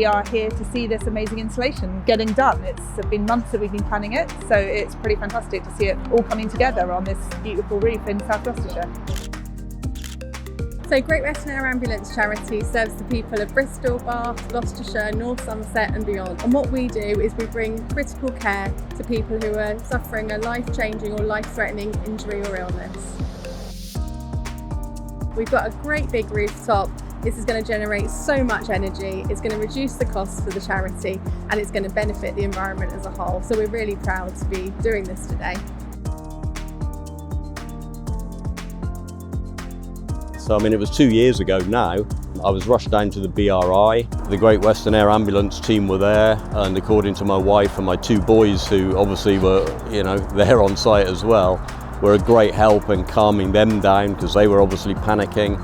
we are here to see this amazing installation getting done. It's been months that we've been planning it, so it's pretty fantastic to see it all coming together on this beautiful roof in South Gloucestershire. So Great Western Air Ambulance charity serves the people of Bristol, Bath, Gloucestershire, North Somerset and beyond. And what we do is we bring critical care to people who are suffering a life-changing or life-threatening injury or illness. We've got a great big rooftop. This is going to generate so much energy, it's going to reduce the costs for the charity and it's going to benefit the environment as a whole. So we're really proud to be doing this today. So it was 2 years ago now. I was rushed down to the BRI. The Great Western Air Ambulance team were there, and according to my wife and my two boys, who obviously were there on site as well, were a great help in calming them down because they were obviously panicking.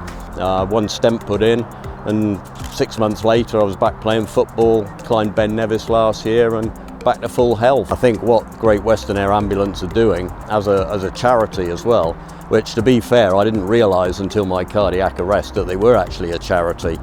One stent put in, and 6 months later I was back playing football, climbed Ben Nevis last year and back to full health. I think what Great Western Air Ambulance are doing as a charity as well, which to be fair I didn't realise until my cardiac arrest that they were actually a charity.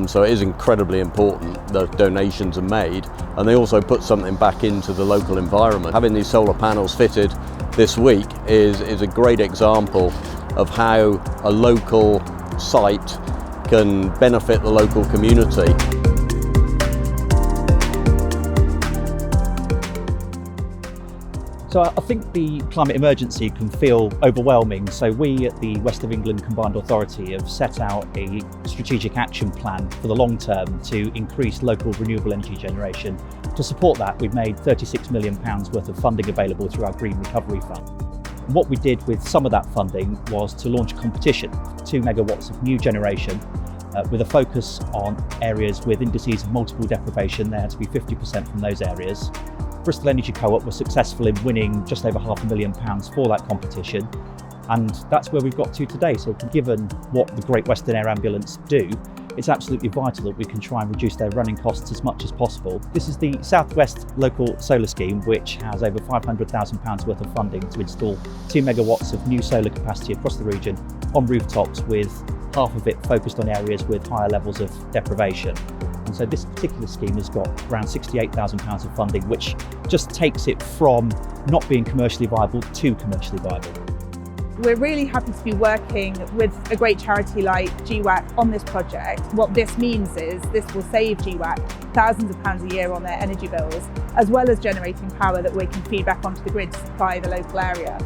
So it is incredibly important that donations are made, and they also put something back into the local environment. Having these solar panels fitted this week is a great example of how a local site can benefit the local community. So I think the climate emergency can feel overwhelming. So we at the West of England Combined Authority have set out a strategic action plan for the long term to increase local renewable energy generation. To support that, we've made £36 million worth of funding available through our Green Recovery Fund. And what we did with some of that funding was to launch a competition, 2 megawatts of new generation, with a focus on areas with indices of multiple deprivation. There to be 50% from those areas. Bristol Energy Co-op was successful in winning just over £500,000 for that competition, and that's where we've got to today. So given what the Great Western Air Ambulance do, it's absolutely vital that we can try and reduce their running costs as much as possible. This is the South West Local Solar Scheme, which has over £500,000 worth of funding to install 2 megawatts of new solar capacity across the region on rooftops, with half of it focused on areas with higher levels of deprivation. And so this particular scheme has got around £68,000 of funding, which just takes it from not being commercially viable to commercially viable. We're really happy to be working with a great charity like GWAAC on this project. What this means is this will save GWAAC thousands of pounds a year on their energy bills, as well as generating power that we can feed back onto the grid to supply the local area.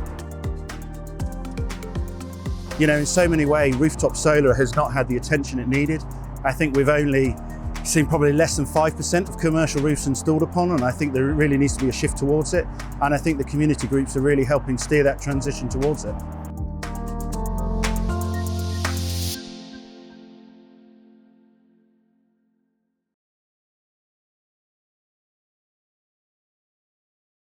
In so many ways, rooftop solar has not had the attention it needed. I think we've only seen probably less than 5% of commercial roofs installed upon, and I think there really needs to be a shift towards it, and I think the community groups are really helping steer that transition towards it.